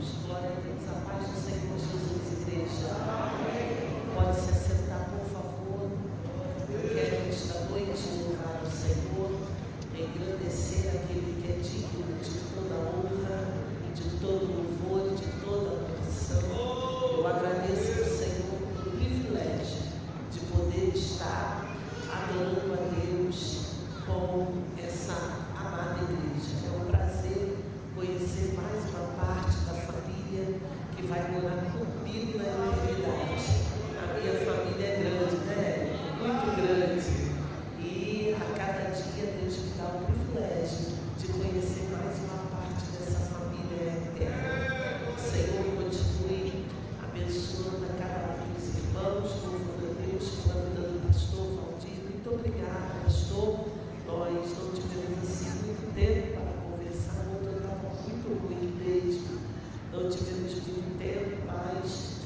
Deus. Glória a Deus. A paz do Senhor Jesus, igreja. Pode se assentar, por favor. Eu quero esta noite louvar o Senhor, engrandecer aquele que é digno de toda honra, de todo louvor e de toda adoração. Eu agradeço ao Senhor pelo privilégio de poder estar adorando a Deus com essa amada igreja. É um prazer conhecer mais uma parte da família que vai morar comigo na eternidade. A minha família é grande, né? Muito grande. E a cada dia Deus me dá o privilégio de conhecer mais uma parte dessa família eterna. O Senhor continue abençoando a cada um dos irmãos, louvando a Deus pela vida do pastor Valdir. Muito obrigada, pastor. Nós não tivemos assim muito tempo para conversar, ontem eu estava muito ruim mesmo. Não tivemos muito tempo, mas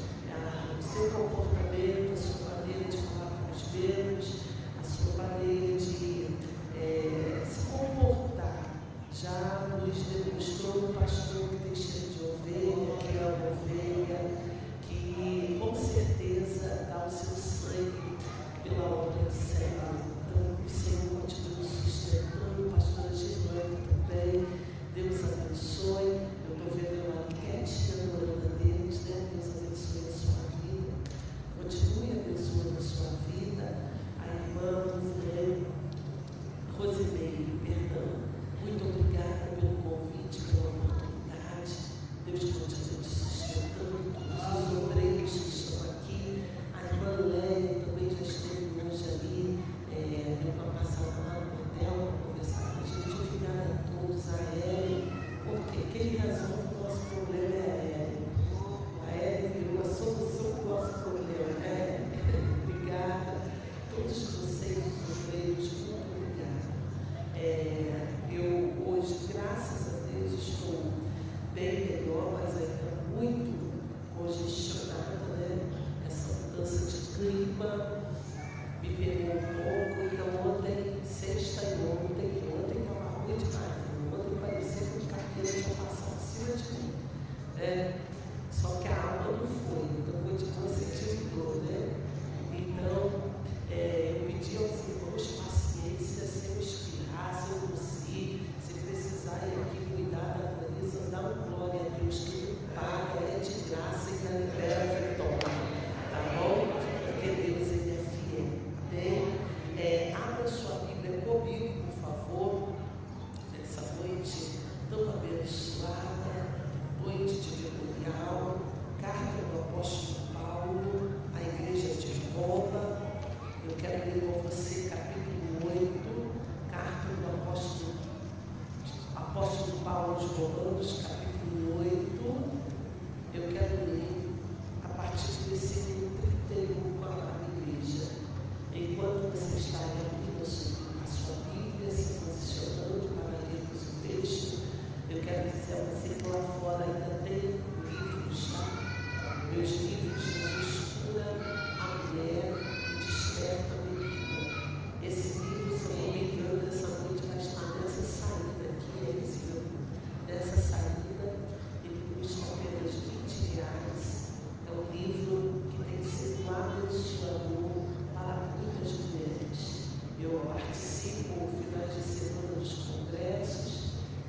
o seu comportamento, a sua maneira de falar com os meus, a sua maneira de se comportar, já nos demonstrou um pastor que tem cheiro de ovelha, que é uma ovelha, que com certeza dá o seu sangue pela obra do Senhor. Então, o Senhor continua sustentando, pastora Germana também. Deus abençoe. Eu estou vendo ela quietinha adorando a Deus, né? Deus abençoe a sua vida. Continue abençoando a sua vida. A irmã Rosimeire, perdão. Muito obrigada pelo convite, pela oportunidade. Deus continue te sustentando. Todos os obreiros que estão aqui. A irmã Lélia também já esteve hoje ali. Deu uma passada lá no hotel para conversar com a gente. Obrigada a todos. A Ellen, porque quem resolve o nosso problema é a Ellen. A Ellen virou a solução do nosso problema. Obrigada a todos vocês, os obreiros, muito obrigada. Eu hoje, graças a Deus, estou bem melhor, mas ainda muito congestionada, né? Essa mudança de clima me pegou um pouco. Então ontem, sexta e ontem estava ruim demais. Ontem parecia que o cabelo tinha passado em cima de mim. Só que a alma não foi, então continua sentindo dor, né? Então, eu pedi aos irmãos paciência, se eu espirrar, se eu tossir, se precisar ir aqui cuidar da Clarissa, dá uma glória a Deus que ele paga, é de graça e ainda libera a vitória, tá bom? Porque Deus ele é fiel, amém? Abra sua Bíblia comigo, por favor, nessa noite tão abençoada, noite de memorial, carta do apóstolo Paulo à igreja de Roma. Eu quero ler com você capítulo 8, carta do apóstolo Paulo aos Romanos, capítulo 8. Eu quero ler a partir do versículo 31 com a amada igreja. Enquanto você está abrindo a sua Bíblia, se posicionando para lermos o texto, eu quero dizer a você que lá fora ainda tem livros, tá? Meus livros, Jesus cura a mulher e desperta o menino. Esse livro, se eu não me engano, essa noite vai estar nessa saída aqui, nessa saída, ele custa apenas R$20. É um livro que tem sido abençoador para muitas mulheres. Eu participo no finais de semana dos congressos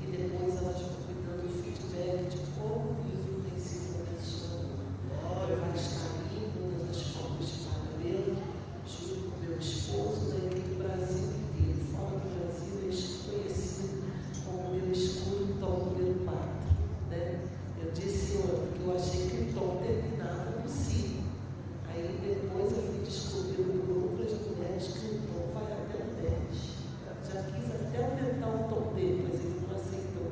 e depois elas vão me dando feedback de como o livro tem sido abençoador. Ele vai estar ali em todas as formas de pagamento, junto com meu esposo, daqui do Brasil inteiro. Fora do Brasil, ele é conhecido como meu escuro tom número 4. Né? Eu disse ontem que eu achei que o tom terminava no 5. Aí depois eu fui descobrindo por outras mulheres que o tom vai até o 10. Já quis até aumentar o tom dele, mas ele não aceitou.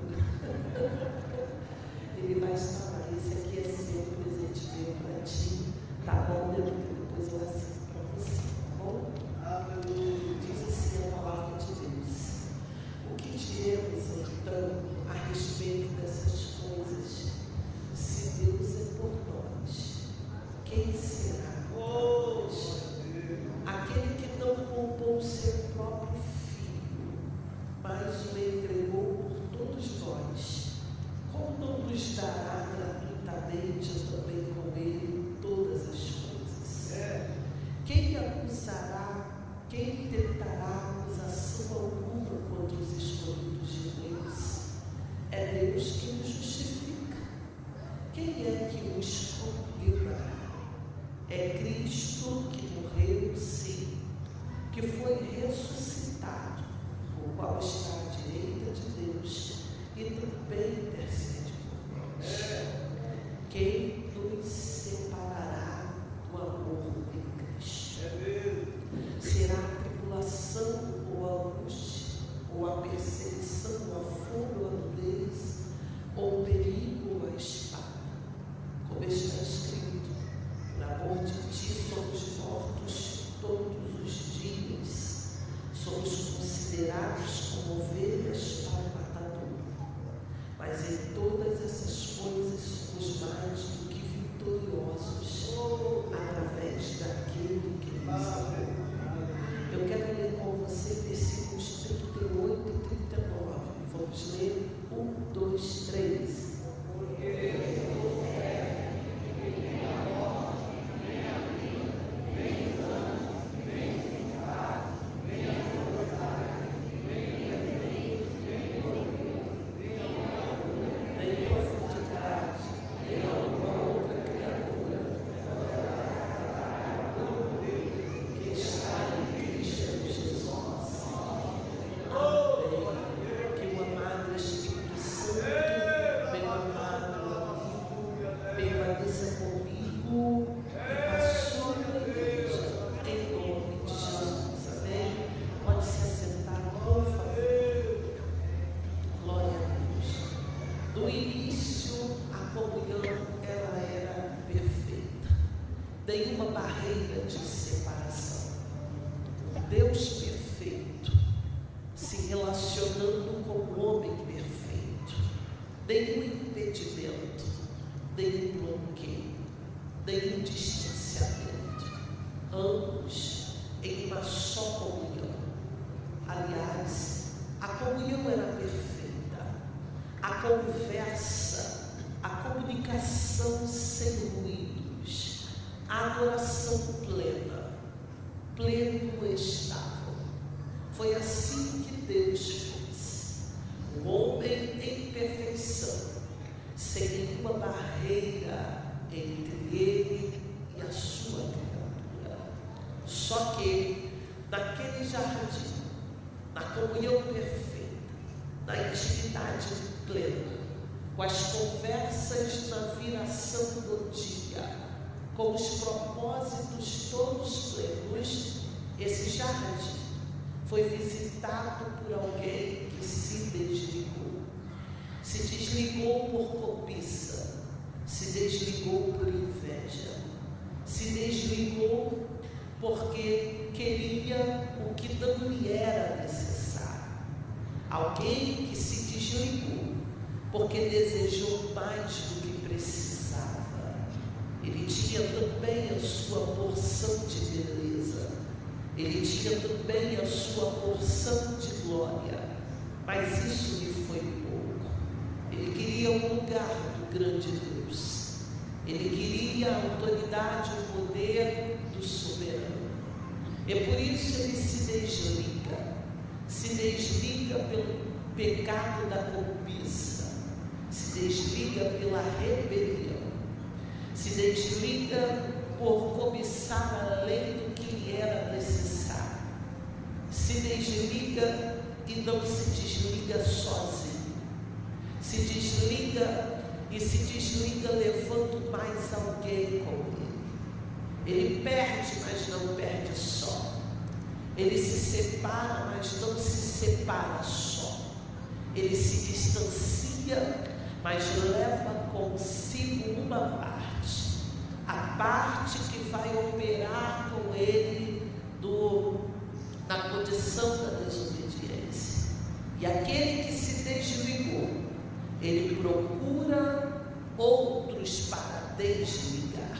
Ele vai estar lá. Esse aqui é seu presente meu para ti. Tá bom, depois eu assino para você, tá bom? Diz assim a palavra de Deus. O que diremos então a respeito dessas coisas? Se Deus é por nós, quem será contra nós? Aquele que não poupou seu próprio filho, mas o entregou por todos nós, como não nos dará gratuitamente quem é que os condenará? É Cristo que morreu, sim, que foi ressuscitado, o qual está à direita de Deus e também intercede por nós. Quem nos separará do amor de Cristo? Será a tribulação ou a angústia, ou a perseguição, ou a fome, ou a nudez, ou o perigo, ou a espada? Como está escrito: por amor de ti somos mortos todos os dias, somos considerados como ovelhas para o matadouro. Mas em todas essas coisas somos mais do que vitoriosos, através daquele que nos amou. Eu quero ler com você versículos 38 e 39. Vamos ler 1, 2, 3. Nenhuma barreira de separação. Deus perfeito se relacionando com o homem perfeito. Nenhum impedimento, nenhum bloqueio, nenhum distanciamento. Ambos em uma só comunhão. Aliás, a comunhão era perfeita. A conversa, a comunicação sem ruídos, a adoração plena, pleno estável. Foi assim que Deus fez. O homem em perfeição, sem nenhuma barreira entre ele e a sua criatura. Só que naquele jardim, na comunhão perfeita, na intimidade plena, com as conversas na viração do dia, com os propósitos todos plenos, esse jardim foi visitado por alguém que se desligou. Se desligou por cobiça, se desligou por inveja, se desligou porque queria o que não lhe era necessário. Alguém que se desligou porque desejou mais do que precisava. Ele tinha também a sua porção de beleza, ele tinha também a sua porção de glória, mas isso lhe foi pouco. Ele queria o lugar do grande Deus, ele queria a autoridade, o poder do soberano. E por isso ele se desliga pelo pecado da cobiça, se desliga pela rebelião, se desliga por cobiçar além do que lhe era necessário, se desliga e não se desliga sozinho, se desliga e se desliga levando mais alguém com ele. Ele perde, mas não perde só. Ele se separa, mas não se separa só. Ele se distancia, mas leva consigo uma parte. A parte que vai operar com ele na condição da desobediência. E aquele que se desligou, ele procura outros para desligar.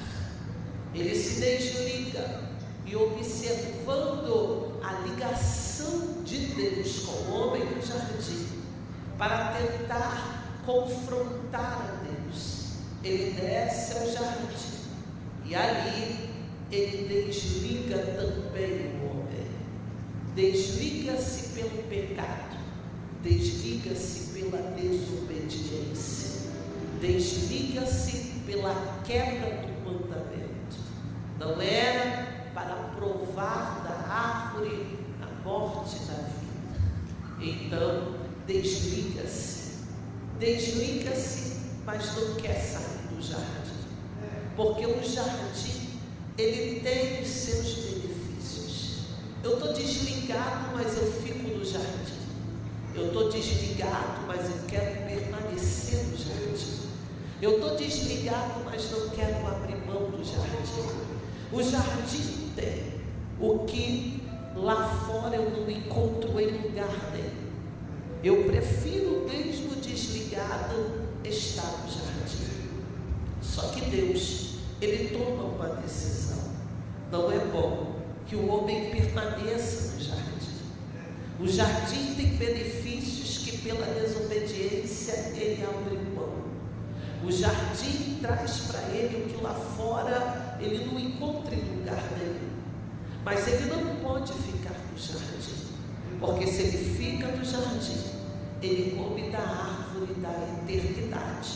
Ele se desliga e, observando a ligação de Deus com o homem no jardim, para tentar confrontar a Deus, ele desce ao jardim. E ali ele desliga também o homem. Desliga-se pelo pecado, desliga-se pela desobediência, desliga-se pela quebra do mandamento. Não era para provar da árvore a morte da vida. Então, desliga-se, mas não quer sair do jardim, porque o jardim, ele tem os seus benefícios. Eu estou desligado, mas eu fico no jardim. Eu estou desligado, mas eu quero permanecer no jardim. Eu estou desligado, mas não quero abrir mão do jardim. O jardim tem o que lá fora eu não encontro em lugar nenhum. Eu prefiro, mesmo desligado, estar no jardim. Só que Deus, Ele toma uma decisão. Não é bom que o homem permaneça no jardim. O jardim tem benefícios que pela desobediência ele abriu mão. O jardim traz para ele o que lá fora ele não encontra em lugar nenhum. Mas ele não pode ficar no jardim, porque se ele fica no jardim, ele come da árvore da eternidade.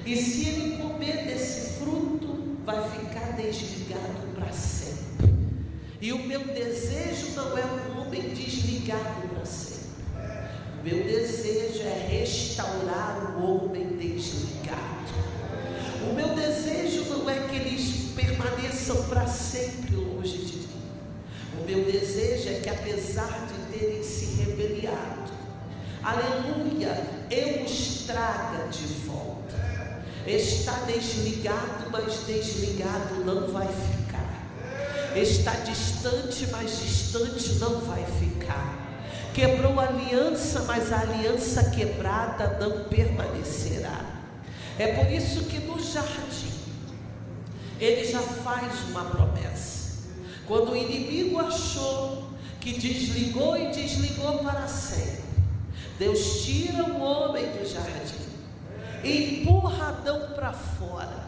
E se ele comer desse fruto, vai ficar desligado para sempre. E o meu desejo não é um homem desligado para sempre. O meu desejo é restaurar o homem desligado. O meu desejo não é que eles permaneçam para sempre longe de mim. O meu desejo é que, apesar de terem se rebeliado, aleluia, eu os traga de volta. Está desligado, mas desligado não vai ficar. Está distante, mas distante não vai ficar. Quebrou a aliança, mas a aliança quebrada não permanecerá. É por isso que no jardim ele já faz uma promessa. Quando o inimigo achou que desligou e desligou para sempre, Deus tira o homem do jardim e empurra Adão para fora.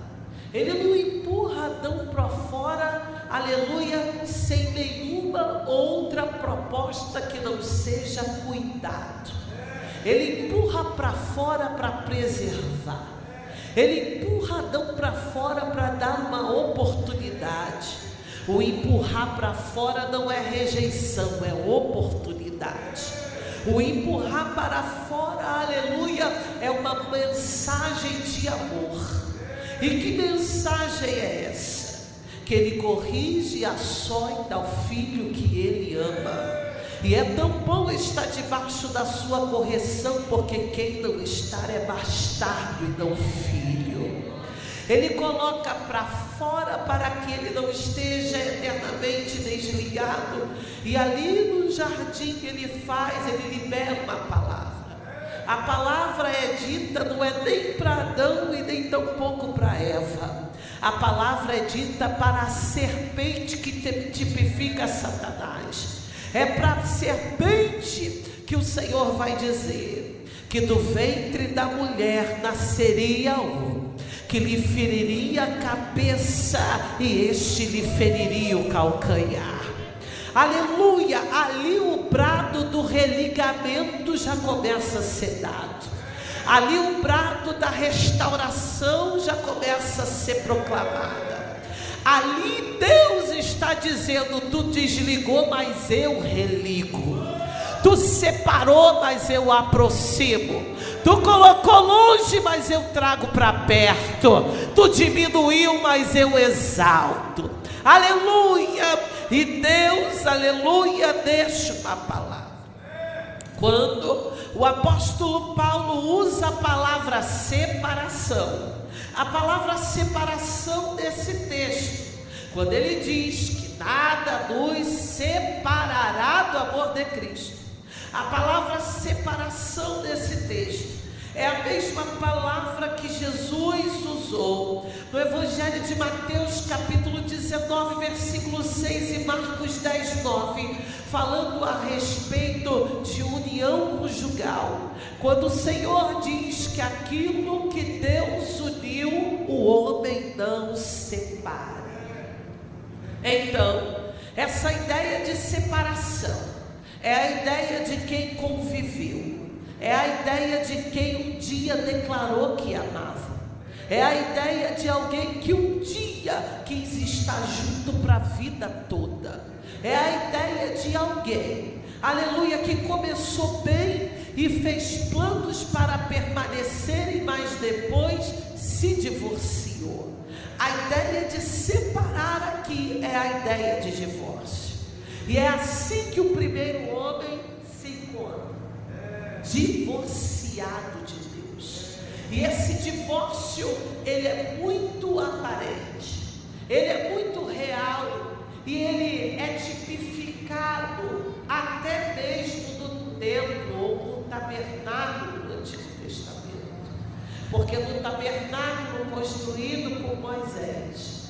Ele não empurra Adão para fora, aleluia, sem nenhuma outra proposta que não seja cuidado. Ele empurra para fora para preservar. Ele empurra Adão para fora para dar uma oportunidade. O empurrar para fora não é rejeição, é oportunidade. O empurrar para fora, aleluia, é uma mensagem de amor. E que mensagem é essa? Que ele corrige e açoita o filho que ele ama. E é tão bom estar debaixo da sua correção, porque quem não estar é bastardo e não filho. Ele coloca para fora para que ele não esteja eternamente desligado. E ali no jardim ele libera uma palavra. A palavra é dita, não é nem para Adão e nem tampouco para Eva. A palavra é dita para a serpente que tipifica Satanás. É para a serpente que o Senhor vai dizer que do ventre da mulher nasceria um que lhe feriria a cabeça e este lhe feriria o calcanhar. Aleluia, ali o brado do religamento já começa a ser dado. Ali o brado da restauração já começa a ser proclamada. Ali Deus está dizendo: tu desligou, mas eu religo. Tu separou, mas eu aproximo. Tu colocou longe, mas eu trago para perto. Tu diminuiu, mas eu exalto. Aleluia. E Deus, aleluia, deixa uma palavra. Quando o apóstolo Paulo usa a palavra separação, a palavra separação desse texto, quando ele diz que nada nos separará do amor de Cristo, a palavra separação desse texto é a mesma palavra que Jesus usou no Evangelho de Mateus, capítulo 19, versículo 6 e Marcos 10, 9, falando a respeito de união conjugal. Quando o Senhor diz que aquilo que Deus uniu, o homem não separa. Então, essa ideia de separação é a ideia de quem conviveu. É a ideia de quem um dia declarou que amava. É a ideia de alguém que um dia quis estar junto para a vida toda. É a ideia de alguém, aleluia, que começou bem e fez planos para permanecerem, mas depois se divorciou. A ideia de separar aqui é a ideia de divórcio. E é assim que o primeiro homem se encontra, divorciado de Deus. E esse divórcio, ele é muito aparente, ele é muito real, e ele é tipificado até mesmo no templo ou no tabernáculo do Antigo Testamento. Porque no tabernáculo construído por Moisés,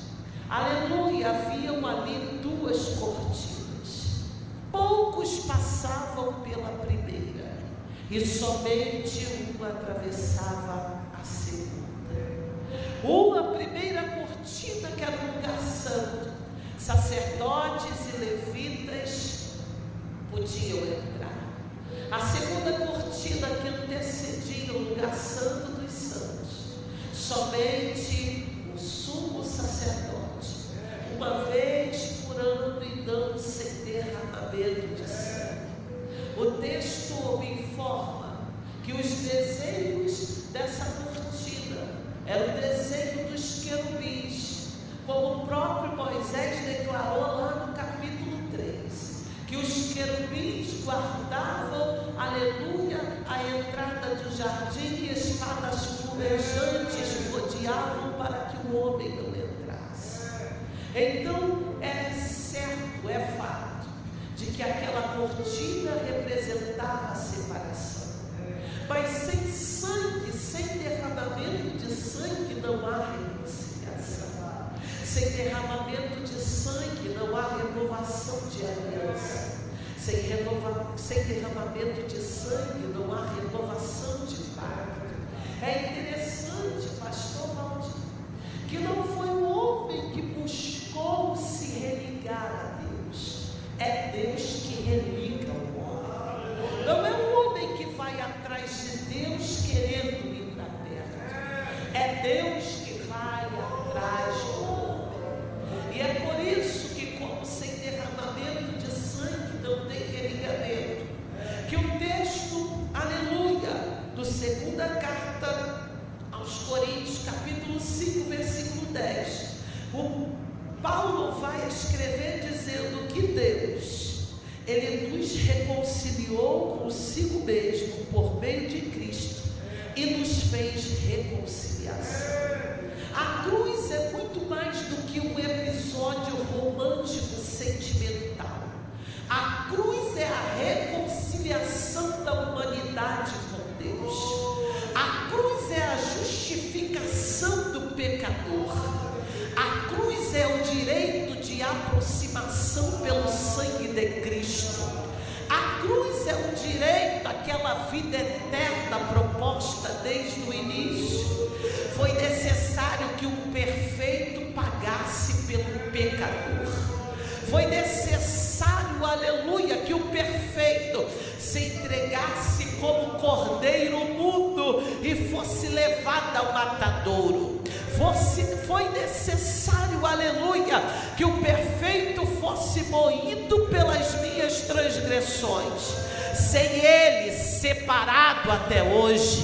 aleluia, haviam ali duas cortinas. Poucos passavam pela primeira, e somente uma atravessava a segunda. Uma primeira cortina, que era o lugar santo, sacerdotes e levitas podiam entrar. A segunda cortina, que antecedia o lugar santo dos santos, somente o sumo sacerdote, uma vez por ano, e não sem derramamento de sangue. O texto me informa que os desenhos dessa cortina eram o desenho dos querubins, como o próprio Moisés declarou lá no capítulo 3, que os querubins guardavam, aleluia, a entrada do jardim, e espadas flamejantes rodeavam para que o homem não entrasse. Então é certo, é fato, de que aquela cortina representava a separação. Mas sem sangue, sem derramamento de sangue, não há reconciliação. Sem derramamento de sangue, não há renovação de aliança. Sem derramamento de sangue, não há renovação de pacto. É interessante, pastor Valdir, que não foi o homem que buscou se religar a Deus. É Deus que religa o homem. Não é o homem que vai atrás de Deus querendo ir para perto. É Deus que vai atrás do homem. E é por isso que, como sem derramamento de sangue não tem religamento, que o texto, aleluia, do segunda carta aos Coríntios, capítulo 5, versículo 10, o Paulo vai escrever dizendo que Deus, Ele nos reconciliou consigo mesmo por meio de Cristo e nos fez reconciliação. A cruz é muito mais do que um episódio romântico sentimental. A cruz é a reconciliação da humanidade com Deus. A cruz é a justificação do pecador. A cruz é o direito de aproximação pelo sangue de Cristo. A cruz é o direito àquela vida eterna proposta desde o início. Foi necessário que um perfeito pagasse pelo pecador. Foi necessário, aleluia, que o perfeito se entregasse como cordeiro mudo e fosse levado ao matadouro. Foi necessário, aleluia, que o perfeito fosse moído pelas minhas transgressões. Sem ele, separado até hoje,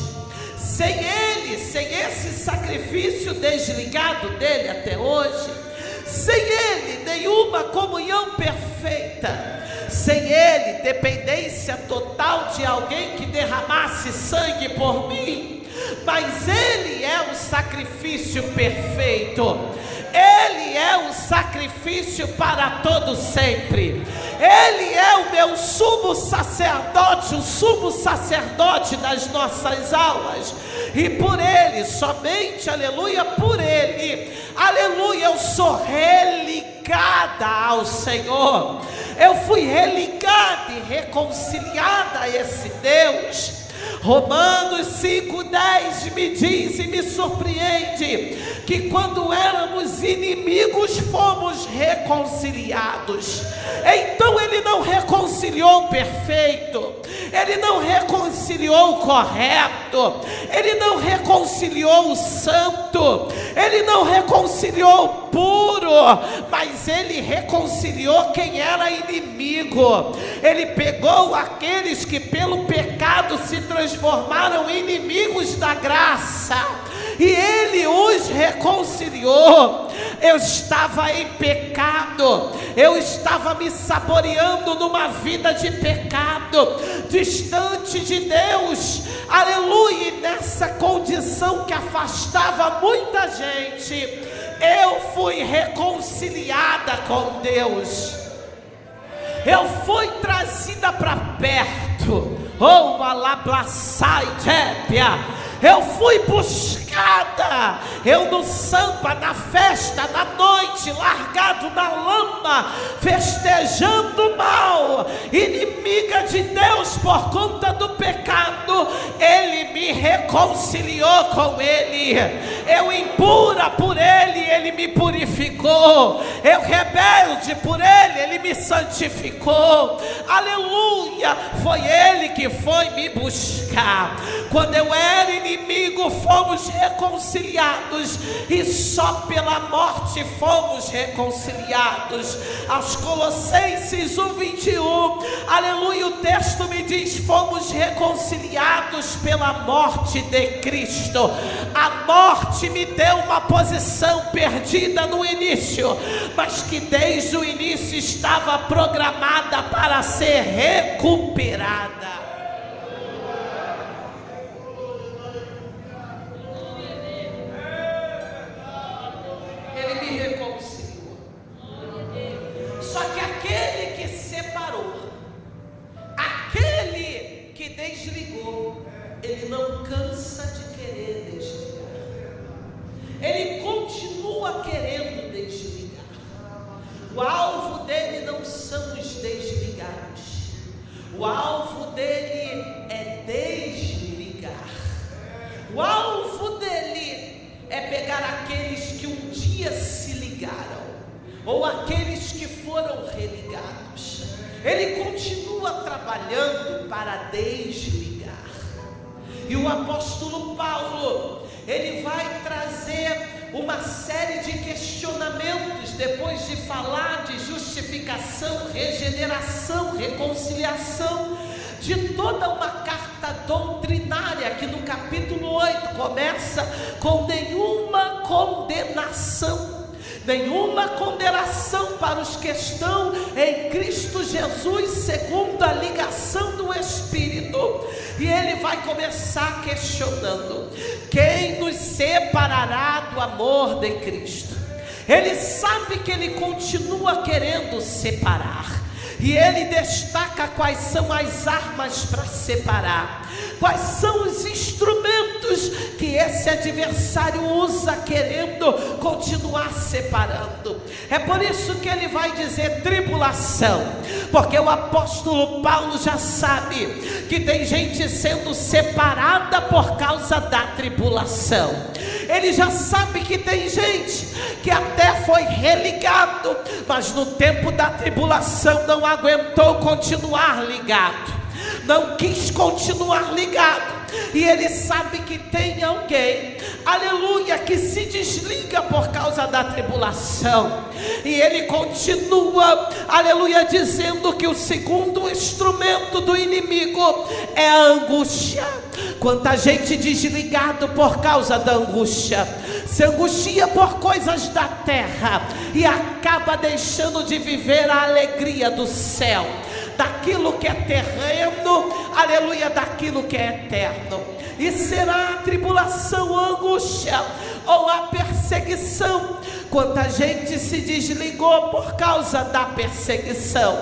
sem ele, sem esse sacrifício desligado dele até hoje, sem ele, nenhuma comunhão perfeita, sem ele, dependência total de alguém que derramasse sangue por mim. Mas ele é o sacrifício perfeito. Ele é o sacrifício para todo sempre. Ele é o meu sumo sacerdote, o sumo sacerdote das nossas almas. E por ele, somente, aleluia, por ele, aleluia, eu sou religada ao Senhor. Eu fui religada e reconciliada a esse Deus. Romanos 5,10 me diz e me surpreende que quando éramos inimigos fomos reconciliados. Então ele não reconciliou o perfeito, Ele não reconciliou o correto, Ele não reconciliou o santo, Ele não reconciliou o puro, mas Ele reconciliou quem era inimigo. Ele pegou aqueles que pelo pecado se transformaram em inimigos da graça, e Ele os reconciliou. Eu estava em pecado, eu estava me saboreando numa vida de pecado, distante de Deus, aleluia, e nessa condição que afastava muita gente, eu fui reconciliada com Deus, eu fui trazida para perto, oh, alabraçai, tépia. Eu fui buscada, eu no samba, na festa, na noite, largado na lama, festejando mal, inimiga de Deus por conta do pecado. Ele me reconciliou com Ele, eu impura por Ele, Ele me purificou, eu rebelde por Ele, Ele me santificou, aleluia. Foi Ele que foi me buscar, quando eu era inimigo fomos reconciliados, e só pela morte fomos reconciliados. Aos Colossenses 1:21, aleluia, o texto me diz: fomos reconciliados pela morte de Cristo. A morte me deu uma posição perdida no início, mas que desde o início estava programada para ser recuperada. Só que aquele que separou, aquele que desligou, ele não cansa de querer desligar, ele continua querendo desligar. O alvo dele não são os desligados, o alvo dele é desligar. O alvo dele é pegar aqueles que um dia se ligaram, ou aqueles que foram religados. Ele continua trabalhando para desligar. E o apóstolo Paulo, ele vai trazer uma série de questionamentos, depois de falar de justificação, regeneração, reconciliação, de toda uma carta doutrinária, que no capítulo 8 começa com nenhuma condenação. Nenhuma condenação para os que estão em Cristo Jesus, segundo a ligação do Espírito. E ele vai começar questionando: quem nos separará do amor de Cristo? Ele sabe que ele continua querendo separar, e ele destaca quais são as armas para separar, quais são os instrumentos que esse adversário usa querendo continuar separando. É por isso que ele vai dizer tribulação, porque o apóstolo Paulo já sabe que tem gente sendo separada por causa da tribulação. Ele já sabe que tem gente que até foi religado, mas no tempo da tribulação não aguentou continuar ligado, não quis continuar ligado. E ele sabe que tem alguém, aleluia, que se desliga por causa da tribulação. E ele continua, aleluia, dizendo que o segundo instrumento do inimigo é a angústia. Quanta gente desligado por causa da angústia, se angustia por coisas da terra e acaba deixando de viver a alegria do céu, daquilo que é terreno, aleluia, daquilo que é eterno. E será a tribulação, a angústia ou a perseguição. Quanta gente se desligou por causa da perseguição,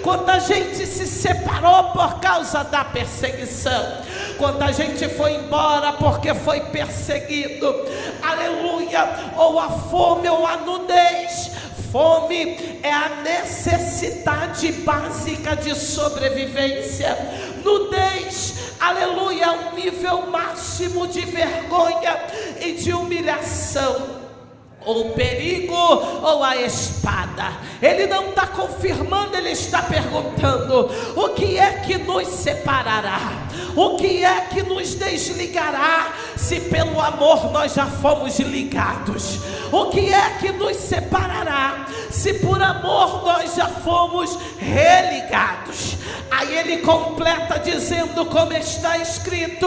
quanta gente se separou por causa da perseguição, quanta gente foi embora porque foi perseguido, aleluia, ou a fome ou a nudez. Fome é a necessidade básica de sobrevivência. Nudez, aleluia, é um nível máximo de vergonha e de humilhação. ou o perigo, ou a espada. Ele não está confirmando, ele está perguntando: o que é que nos separará? O que é que nos desligará, se pelo amor nós já fomos ligados? O que é que nos separará, se por amor nós já fomos religados? Aí ele completa dizendo, como está escrito: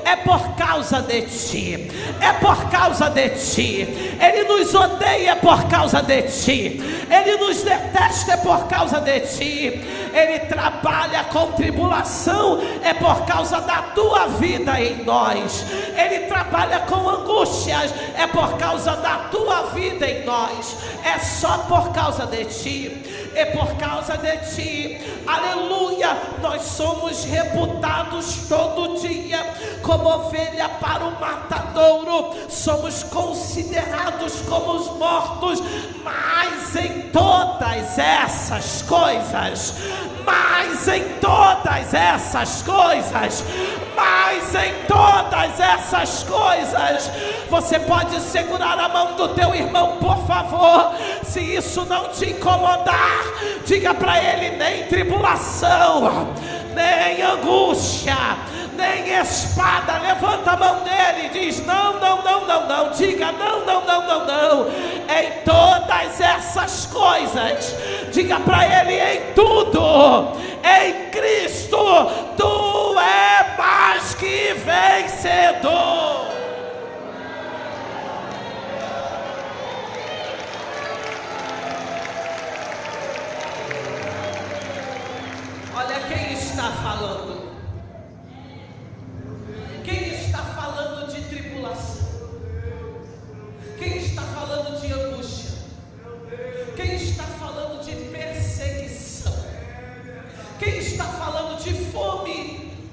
é por causa de ti, é por causa de ti. Ele nos odeia por causa de ti, ele nos detesta por causa de ti. Ele trabalha com tribulação, é por causa da tua vida em nós. Ele trabalha com angústias, é por causa da tua vida em nós. É só por causa de ti, é por causa de ti. Aleluia. Nós somos reputados todo dia como ovelha para o matadouro, somos considerados como os mortos. Mas em todas essas coisas, mas em todas essas coisas, mas em todas essas coisas, você pode segurar a mão do teu irmão, por favor. Se isso não te incomodar, diga para ele: nem tribulação, nem angústia, nem espada. Levanta a mão dele e diz: não, não, não, não, não. Diga: não, não, não, não, não. Em todas essas coisas, diga para ele: em tudo, em Cristo, tu é mais que vencedor. Olha quem está falando. Quem está falando de tribulação? Quem está falando de angústia? Quem está falando de perseguição? Quem está falando de fome,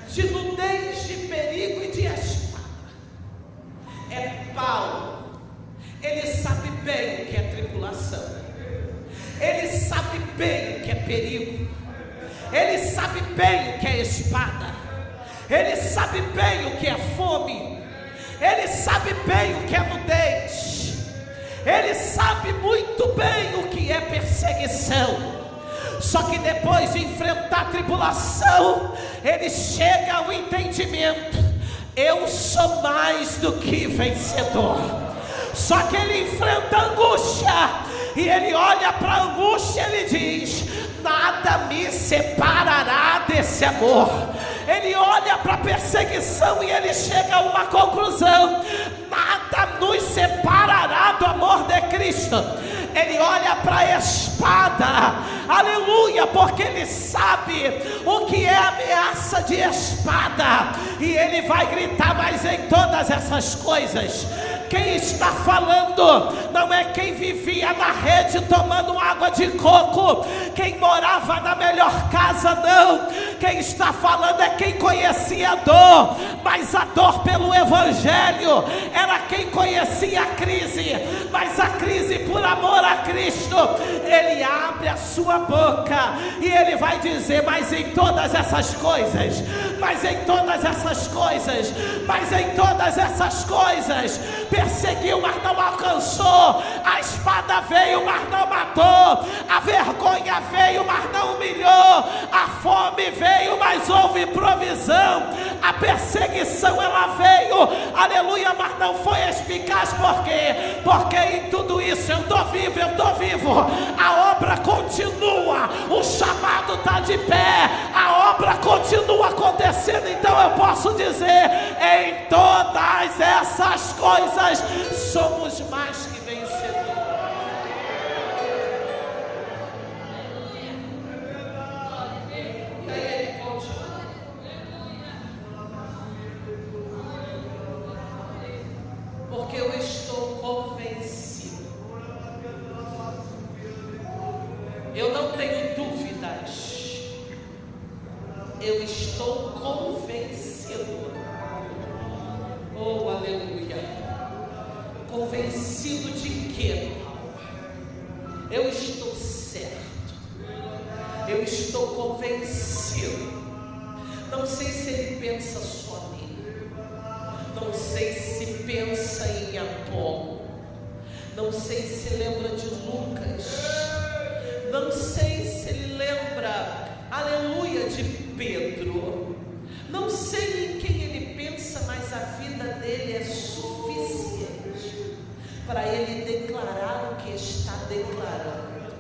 de nudez, de perigo e de espada? É Paulo. Ele sabe bem o que é tribulação, ele sabe bem o que é perigo, ele sabe bem o que é espada, ele sabe bem o que é fome, ele sabe bem o que é nudez, ele sabe muito bem o que é perseguição. Só que depois de enfrentar a tribulação, ele chega ao entendimento: eu sou mais do que vencedor. Só que ele enfrenta a angústia, e ele olha para a angústia e ele diz: nada me separará desse amor. Ele olha para a perseguição e ele chega a uma conclusão: nada nos separará do amor de Cristo. Ele olha para a espada, aleluia, porque ele sabe o que é ameaça de espada, e ele vai gritar: mas em todas essas coisas. Quem está falando não é quem vivia na rede tomando água de coco, quem morava na melhor casa, não. Quem está falando é quem conhecia a dor, mas a dor pelo Evangelho. Era quem conhecia a crise, mas a crise por amor a Cristo. Ele abre a sua boca e ele vai dizer: mas em todas essas coisas, mas em todas essas coisas, mas em todas essas coisas, perseguiu, mas não alcançou. A espada veio, mas não matou. A vergonha veio, mas não humilhou. A fome veio, mas houve provisão. A perseguição, ela veio, aleluia, mas não foi eficaz. Por quê? Porque em tudo isso eu estou vivo, eu estou vivo. A obra continua, o chamado está de pé, a obra continua acontecendo. Então eu posso dizer: em todas essas coisas somos mais que vencedores. E aí ele continua: porque eu estou convencido. Eu não tenho dúvidas, eu estou convencido. Oh, aleluia. Convencido de quê, Paulo? Eu estou certo, eu estou convencido. Não sei se ele pensa só nele, não sei se pensa em Apolo, Não sei se lembra de Lucas. Não sei se ele lembra, aleluia, de Pedro. Não sei em quem ele pensa, mas a vida dele é suficiente para ele declarar o que está declarando.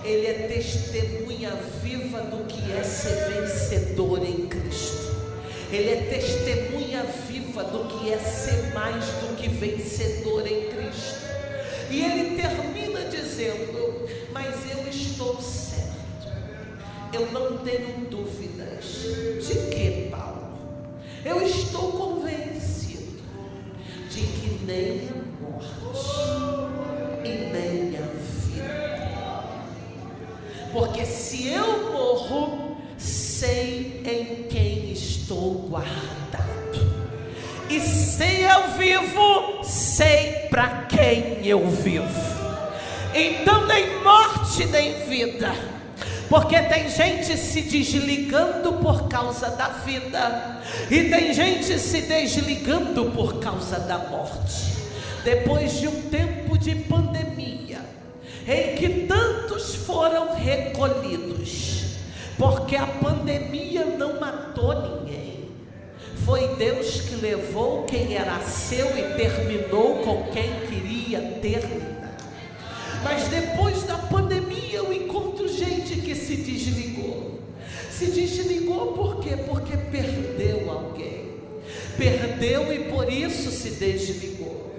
Ele é testemunha viva do que é ser vencedor em Cristo. Ele é testemunha viva do que é ser mais do que vencedor em Cristo. E ele termina dizendo: mas eu estou certo, eu não tenho dúvidas. De que, Paulo? Eu estou convencido de que nem a morte e nem a vida. Porque se eu morro, sei em quem estou guardado. E se eu vivo, sei para quem eu vivo. Então nem morte nem vida. Porque tem gente se desligando por causa da vida, e tem gente se desligando por causa da morte. Depois de um tempo de pandemia, em que tantos foram recolhidos, porque a pandemia não matou ninguém. Foi Deus que levou quem era seu e terminou com quem queria terminar. Mas depois da pandemia eu encontro gente que se desligou. Se desligou por quê? Porque perdeu alguém. Perdeu e por isso se desligou.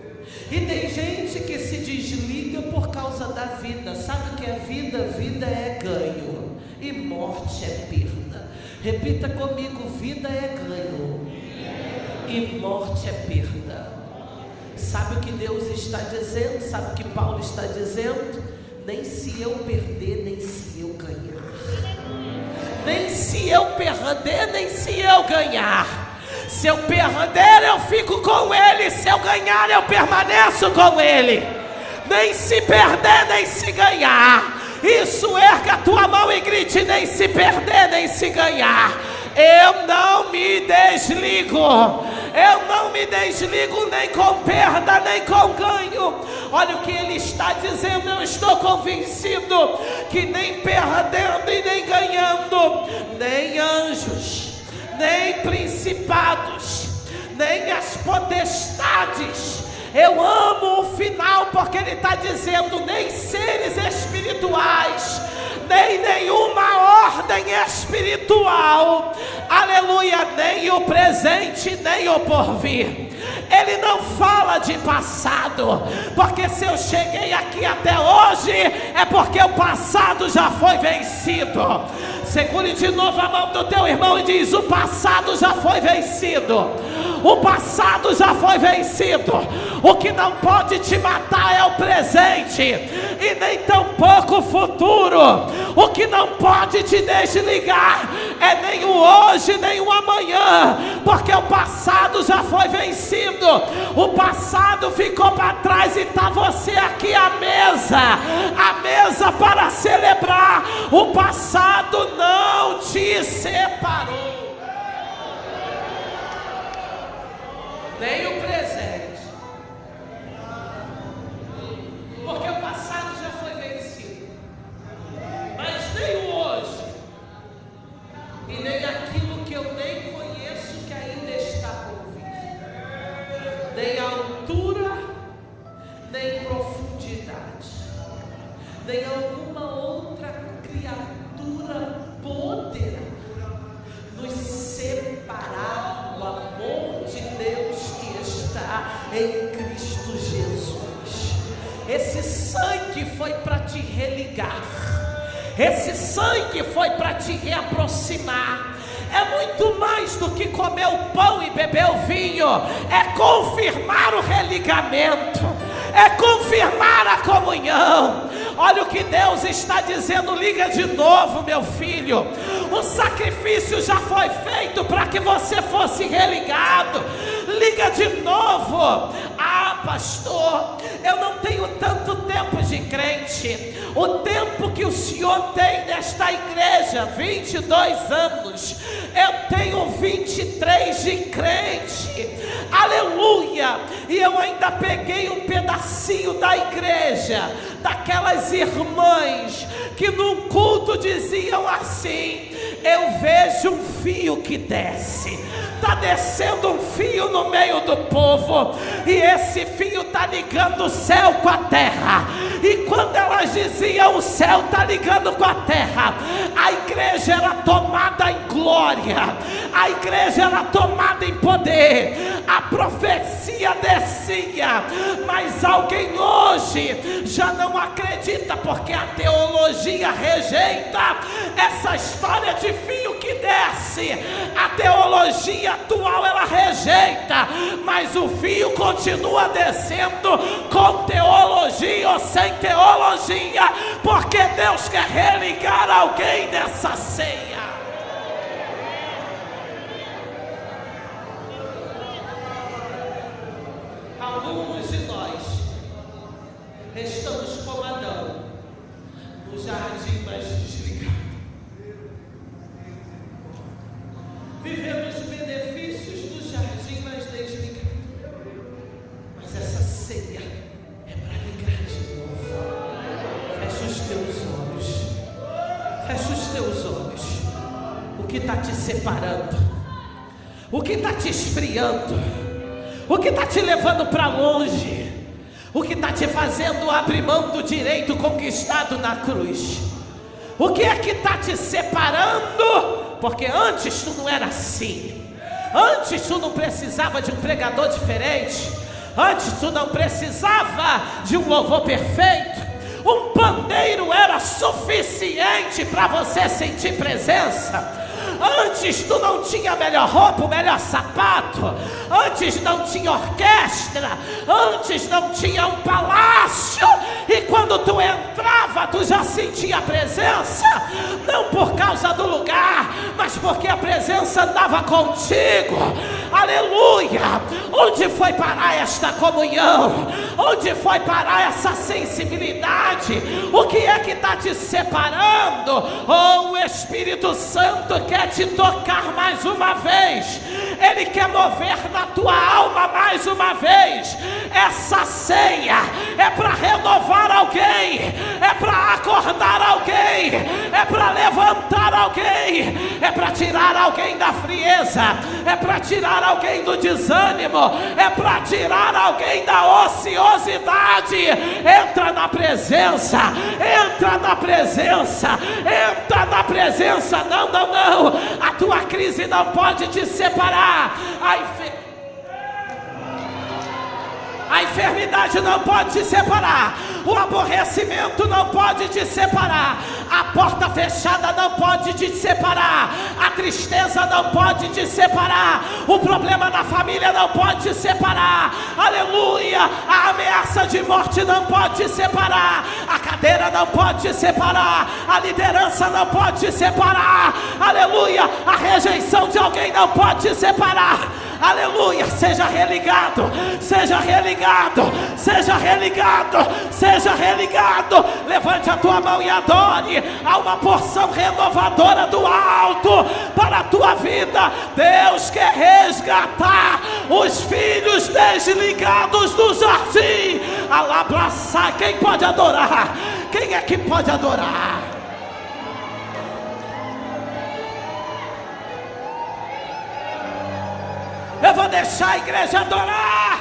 E tem gente que se desliga por causa da vida. Sabe o que é vida? Vida é ganho e morte é perda. Repita comigo: vida é ganho e morte é perda. Sabe o que Deus está dizendo? Sabe o que Paulo está dizendo? Nem se eu perder, nem se eu ganhar. Nem se eu perder, nem se eu ganhar. Se eu perder, eu fico com Ele. Se eu ganhar, eu permaneço com Ele. Nem se perder, nem se ganhar. Isso, erga a tua mão e grite: nem se perder, nem se ganhar. Eu não me desligo. Eu não me desligo nem com perda, nem com ganho. Olha o que ele está dizendo. Eu estou convencido que nem perdendo e nem ganhando, nem anjos, nem principados, nem as potestades. Eu amo o final, porque ele está dizendo: nem seres espirituais, nem nenhuma ordem espiritual, aleluia, nem o presente, nem o porvir. Ele não fala de passado, porque se eu cheguei aqui até hoje, é porque o passado já foi vencido. Segure de novo a mão do teu irmão e diz: o passado já foi vencido. O passado já foi vencido. O que não pode te matar é o presente, e nem tampouco o futuro. O que não pode te desligar é nem o hoje, nem o amanhã, porque o passado já foi vencido. O passado ficou para trás e está você aqui à mesa para celebrar. O passado não te separou, nem o presente, porque o passado já foi vencido, mas nem o hoje, e nem aquilo que eu nem conheço que ainda está por vir, nem a altura, nem profundidade, nem alguma outra criatura poderá nos separar do amor de Deus que está em Cristo Jesus. Esse sangue foi para te religar, esse sangue foi para te reaproximar. É muito mais do que comer o pão e beber o vinho, é confirmar o religamento, é confirmar a comunhão. Olha o que Deus está dizendo: liga de novo, meu filho. O sacrifício já foi feito para que você fosse religado. Liga de novo. Ah, pastor, eu não tenho tanto tempo de crente. O tempo que o senhor tem nesta igreja, 22 anos, Eu tenho 23 de crente, aleluia, e eu ainda peguei um pedacinho da igreja, daquelas irmãs que num culto diziam assim: eu vejo um fio que desce, está descendo um fio no meio do povo, e esse fio está ligando o céu com a terra. E quando elas diziam o céu está ligando com a terra, a igreja era tomada em glória, a igreja era tomada em poder, a profecia descia. Mas alguém hoje já não acredita, porque a teologia rejeita essa história de fio que desce. A teologia atual ela rejeita, mas o fio continua descendo, com teologia ou sem teologia, porque Deus quer religar alguém dessa ceia. Alguns de nós estamos como Adão, no jardim mais desligado. Vivemos benefícios do jardim mais desligado. Mas essa ceia é para ligar de novo. Fecha os teus olhos. Fecha os teus olhos. O que está te separando? O que está te esfriando? O que está te levando para longe? O que está te fazendo abrir mão do direito conquistado na cruz? O que é que está te separando? Porque antes tu não era assim. Antes tu não precisava de um pregador diferente. Antes tu não precisava de um louvor perfeito. Um pandeiro era suficiente para você sentir presença. Antes tu não tinha a melhor roupa, o melhor sapato. Antes não tinha orquestra. Antes não tinha um palácio. E quando tu entrava, tu já sentia a presença. Não por causa do lugar, mas porque a presença andava contigo. Aleluia! Onde foi parar esta comunhão? Onde foi parar essa sensibilidade? O que é que está te separando? Oh, o Espírito Santo quer te tocar mais uma vez. Ele quer mover na tua alma mais uma vez. Essa ceia é para renovar alguém, é para acordar alguém, é para levantar alguém, é para tirar alguém da frieza, é para tirar alguém do desânimo, é para tirar alguém da ociosidade. Entra na presença, entra na presença, entra na presença. Não, não, não. A tua crise não pode te separar. A enfermidade não pode te separar. O aborrecimento não pode te separar. A porta fechada não pode te separar. A tristeza não pode te separar. O problema na família não pode te separar. Aleluia. A ameaça de morte não pode te separar. A cadeira não pode te separar. A liderança não pode te separar. Aleluia. A rejeição de alguém não pode te separar. Aleluia. Seja religado. Seja religado. Seja religado. Seja religado. Levante a tua mão e adore. Há uma porção renovadora do alto para a tua vida. Deus quer resgatar os filhos desligados do jardim. Alabraçar. Quem pode adorar? Quem é que pode adorar? Eu vou deixar a igreja adorar.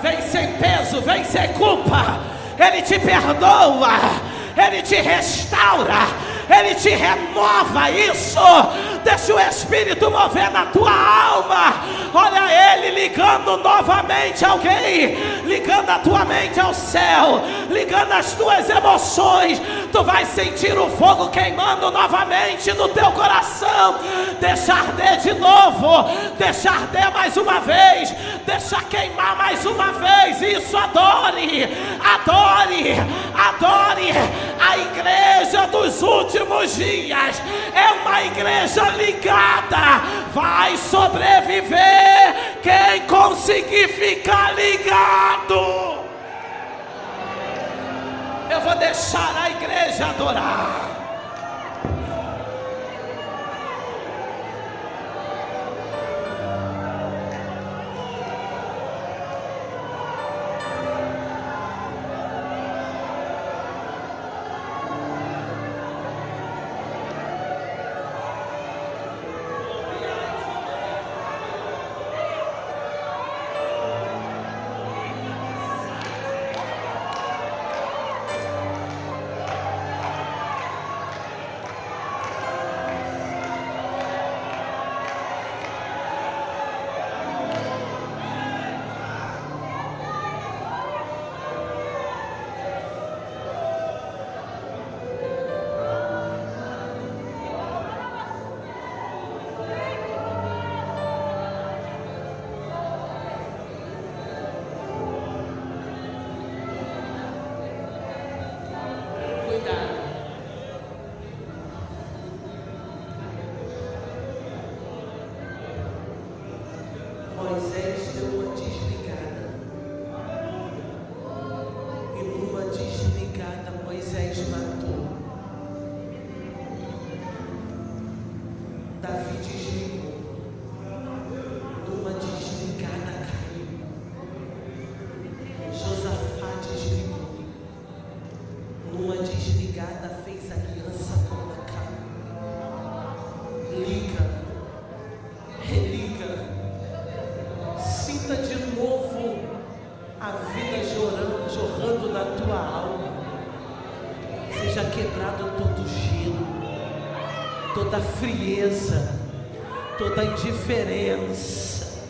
Vem sem peso, vem sem culpa. Ele te perdoa, Ele te restaura, Ele te renova. Isso, deixa o Espírito mover na tua alma. Olha Ele ligando novamente alguém, ligando a tua mente ao céu, ligando as tuas emoções. Tu vai sentir o fogo queimando novamente no teu coração. Deixa arder de novo, deixa arder mais uma vez, deixa queimar mais uma vez. Isso, adore, adore, adore. A igreja dos últimos dias é uma igreja ligada. Vai sobreviver Quem conseguir ficar ligado, eu vou deixar a igreja adorar. Moisés deu uma desligada, e numa desligada Moisés matou. Davi desligou, numa desligada caiu. Josafá desligou, numa desligada fez a aliança com Acabe. Liga, religa, sinta de novo a vida jorrando na tua alma. Seja quebrado todo gelo, toda frieza, toda indiferença.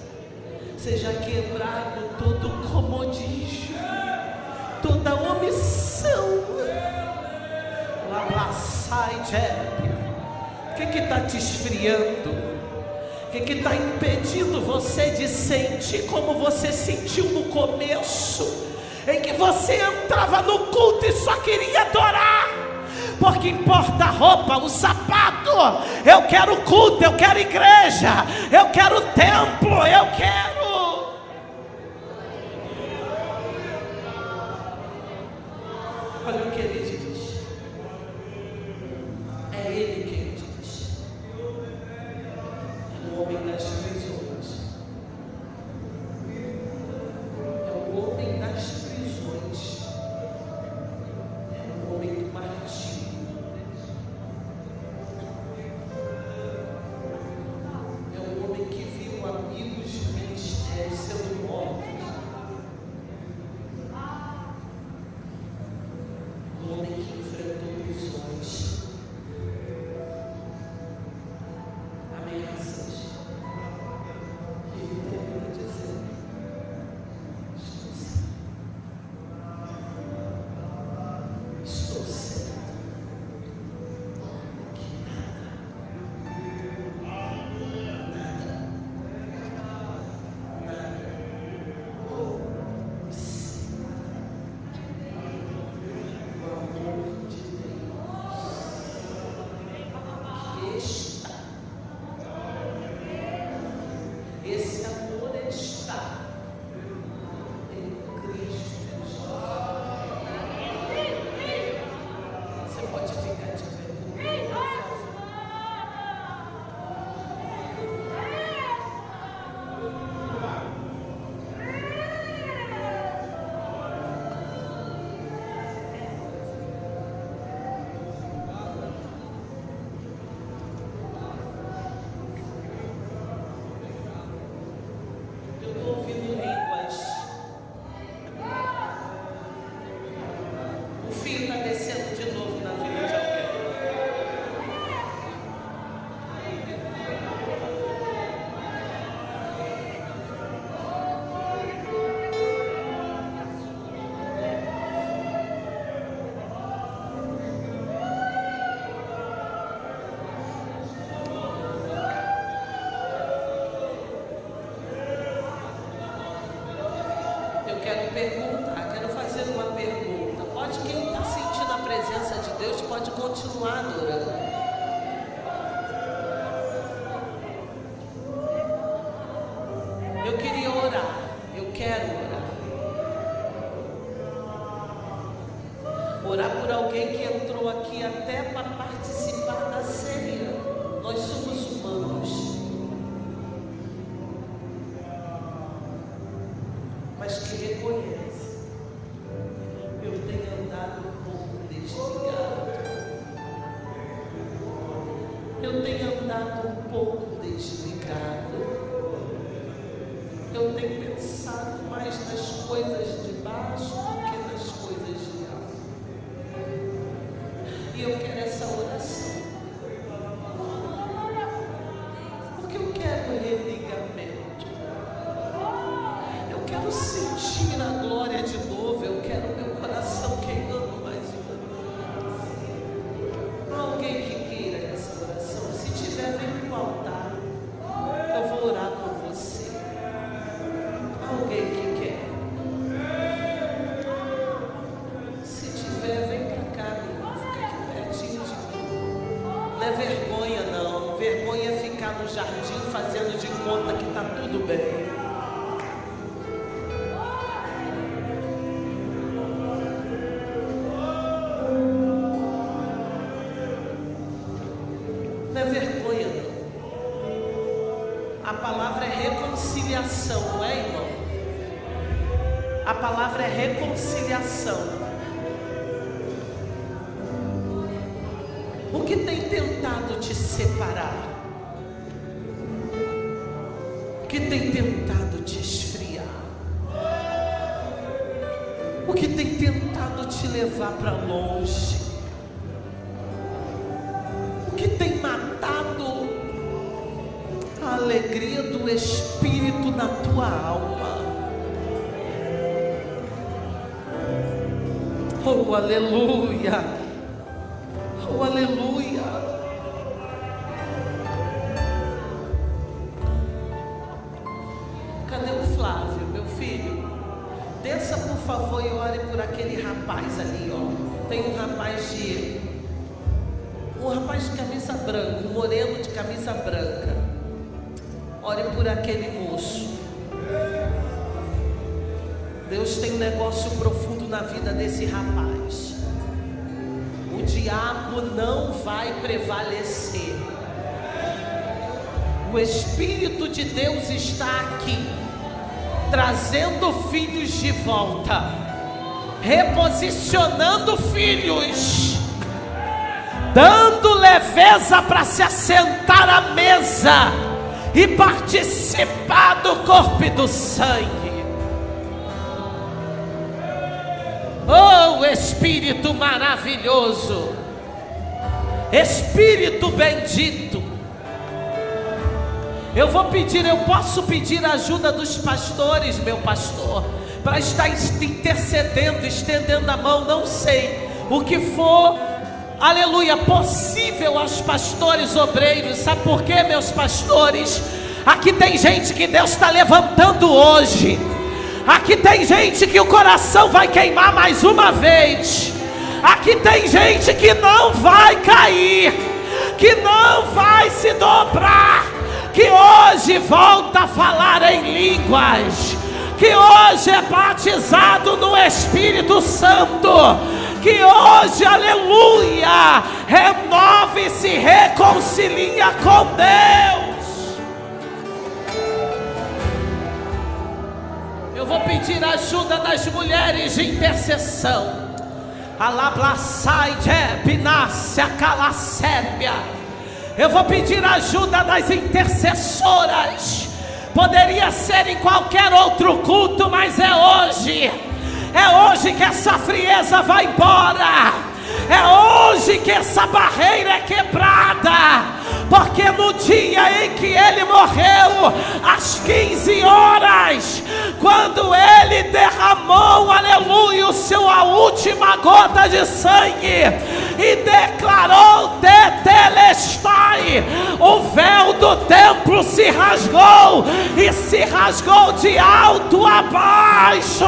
Seja quebrado todo comodismo, toda omissão. Laplaçai, Jébia. O que está te esfriando? O que está impedindo você de sentir como você sentiu no começo, em que você entrava no culto e só queria adorar? Porque importa a roupa, o sapato. Eu quero culto, eu quero igreja, eu quero templo, eu quero. Olha o que ele diz. É ele quem diz. É o homem das prisões. É o homem das prisões. É o homem do martírio. É o homem que viu amigos do ministério sendo mortos. O homem que enfrentou prisões, ameaças. E ele termina dizendo: estou certo que esse amor está em Cristo Jesus. Você pode ficar de pé comigo, por favor? Eu estou ouvindo línguas. O fio está descendo de novo na vida de alguém. Eu quero perguntar, quero fazer uma pergunta. Pode, quem está sentindo a presença de Deus, pode continuar adorando. Eu queria orar, eu quero orar por alguém que entrou aqui até para participar da ceia. Nós somos humanos, mas que reconhece: eu tenho andado um pouco desligado, eu tenho andado um pouco desligado, eu tenho pensado mais nas coisas de baixo do que nas coisas de alto. E eu quero essa oração, porque eu quero religamento, eu quero sentir a glória de novo, eu quero meu coração queimando mais uma vez. Alguém que queira essa oração, se tiver, vem para o altar, eu vou orar com você. Alguém que quer? Se tiver, vem para cá, fica aqui pertinho de mim. Não é vergonha não, vergonha é ficar no jardim fazendo de conta que está tudo bem. Não é vergonha não. A palavra é reconciliação, não é, irmão? A palavra é reconciliação. O que tem tentado te separar? O que tem tentado te esfriar? O que tem tentado te levar para longe? O que tem matado a alegria do Espírito na tua alma? Oh, aleluia! Oh, aleluia! Cadê o Flávio, meu filho? Desça por favor e ore por aquele rapaz ali, ó. Tem um rapaz de camisa branca, um moreno de camisa branca. Ore por aquele moço. Deus tem um negócio profundo na vida desse rapaz. O diabo não vai prevalecer. O Espírito de Deus está aqui, trazendo filhos de volta, reposicionando filhos, dando leveza para se assentar à mesa e participar do corpo e do sangue. Oh, Espírito maravilhoso, Espírito bendito, eu posso pedir a ajuda dos pastores, meu pastor, para estar intercedendo, estendendo a mão, não sei, o que for, aleluia, possível aos pastores obreiros. Sabe por quê, meus pastores? Aqui tem gente que Deus está levantando hoje. Aqui tem gente que o coração vai queimar mais uma vez. Aqui tem gente que não vai cair, que não vai se dobrar, que hoje volta a falar em línguas, que hoje é batizado no Espírito Santo, que hoje, aleluia, renova e se reconcilia com Deus. Eu vou pedir a ajuda das mulheres de intercessão. Eu vou pedir a ajuda das intercessoras. Poderia ser em qualquer outro culto, mas é hoje. É hoje que essa frieza vai embora. É hoje que essa barreira é quebrada. Porque no dia em que ele morreu, às 15 horas, quando ele derramou, aleluia, a última gota de sangue e declarou tetelestai, o véu do templo se se rasgou, e se rasgou de alto a baixo.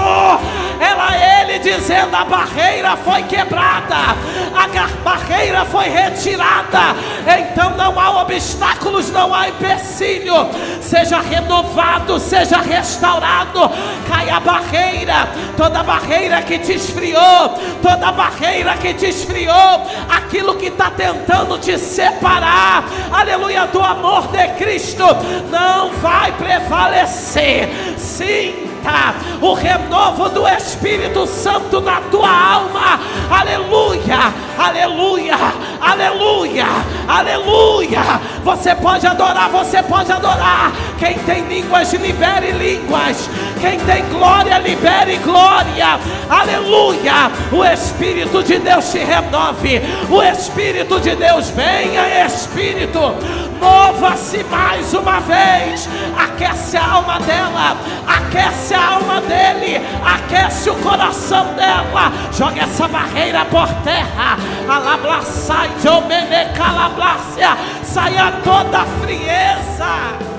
Ele dizendo: a barreira foi quebrada, a barreira foi retirada. Então não há obstáculos, não há empecilho. Seja renovado, seja restaurado. Cai a barreira, toda barreira que te esfriou, toda barreira que te esfriou, aquilo que está tentando te separar, aleluia, do amor de Cristo, não vai prevalecer. Sinta o renovo do Espírito Santo na tua alma. Aleluia, aleluia, aleluia, aleluia. Você pode adorar, você pode adorar. Quem tem línguas, libere línguas. Quem tem glória, libere glória. Aleluia. O Espírito de Deus te renove. O Espírito de Deus, venha, Espírito, mova-se mais uma vez. Aquece a alma dela, aquece a alma dele, aquece o coração dela. Joga essa barreira por terra. Alablaçai de omenecalablácia. Saia toda a frieza.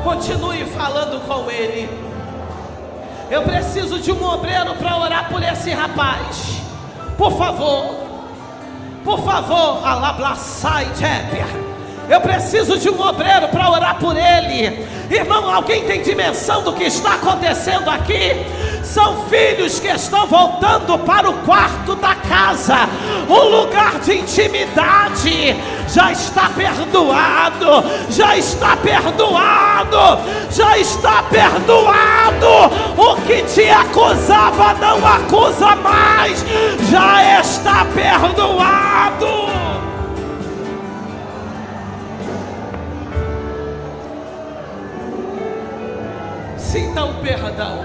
Continue falando com ele. Eu preciso de um obreiro para orar por esse rapaz. Por favor, por favor, alablaçai tébia. Eu preciso de um obreiro para orar por ele. Irmão, alguém tem dimensão do que está acontecendo aqui? São filhos que estão voltando para o quarto da casa. O lugar de intimidade já está perdoado. Já está perdoado. Já está perdoado. O que te acusava não acusa mais. Já está perdoado. Sinta o perdão.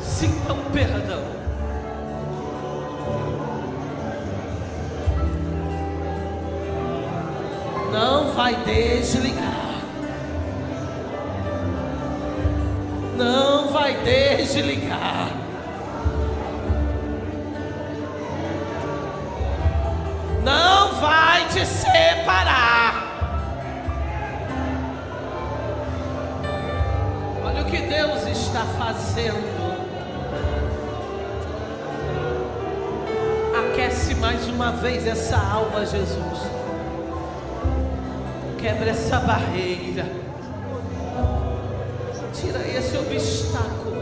Sinta o perdão. Não vai desligar. Não vai desligar. Não vai te separar. Olha o que Deus está fazendo. Aquece mais uma vez essa alma, Jesus. Quebra essa barreira. Tira esse obstáculo.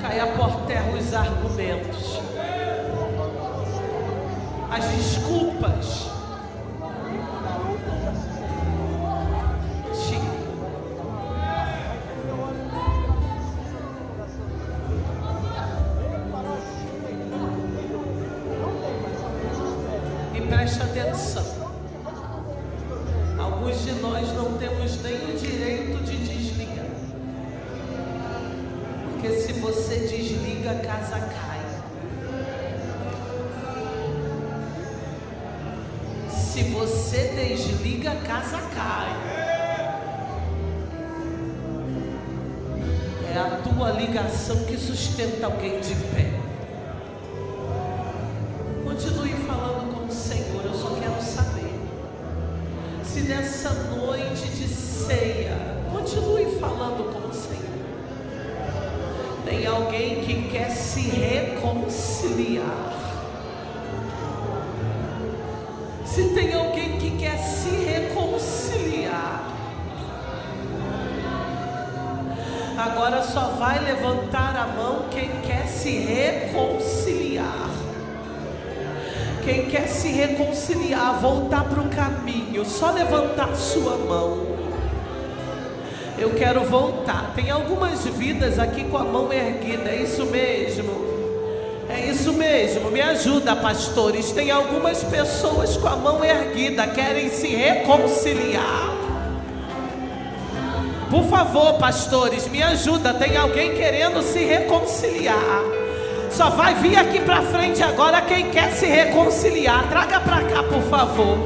Caia por terra os argumentos, as desculpas. E preste atenção. Alguns de nós não temos nem o direito de desligar. Porque se você desliga, a casa cai. Se você desliga, a casa cai. É a tua ligação que sustenta alguém de pé. Continue falando com o Senhor. Eu só quero saber se nessa noite de ceia, continue falando com o Senhor. Tem alguém que quer se reconciliar. Se tem alguém que quer se reconciliar, agora só vai levantar a mão quem quer se reconciliar. Quem quer se reconciliar, voltar para o caminho, só levantar sua mão. Eu quero voltar. Tem algumas vidas aqui com a mão erguida. É isso mesmo? É isso mesmo. Me ajuda, pastores. Tem algumas pessoas com a mão erguida, querem se reconciliar. Por favor, pastores, me ajuda. Tem alguém querendo se reconciliar. Só vai vir aqui para frente agora quem quer se reconciliar. Traga para cá, por favor.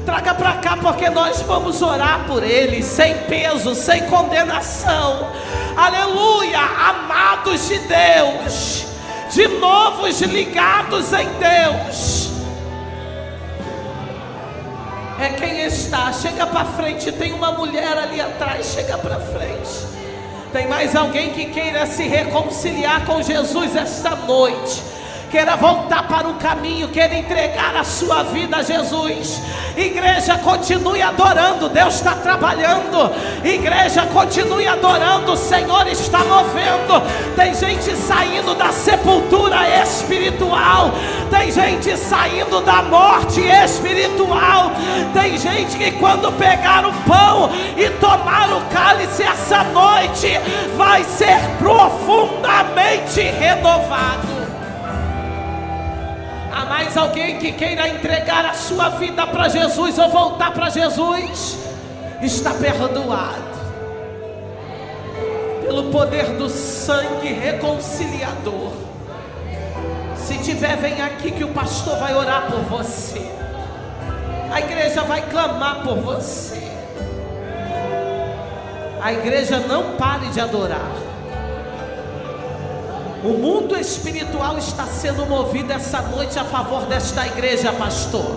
Traga para cá, porque nós vamos orar por ele, sem peso, sem condenação. Aleluia, amados de Deus, de novos ligados em Deus. É quem está, chega para frente. Tem uma mulher ali atrás, chega para frente. Tem mais alguém que queira se reconciliar com Jesus esta noite, queira voltar para o caminho, queira entregar a sua vida a Jesus. Igreja, continue adorando, Deus está trabalhando. Igreja, continue adorando, o Senhor está movendo. Tem gente saindo da sepultura espiritual, tem gente saindo da morte espiritual. Tem gente que quando pegar o pão e tomar o cálice essa noite, vai ser profundamente renovado. Há mais alguém que queira entregar a sua vida para Jesus ou voltar para Jesus? Está perdoado pelo poder do sangue reconciliador. Se tiver, vem aqui que o pastor vai orar por você. A igreja vai clamar por você. A igreja, não pare de adorar. O mundo espiritual está sendo movido essa noite a favor desta igreja, pastor.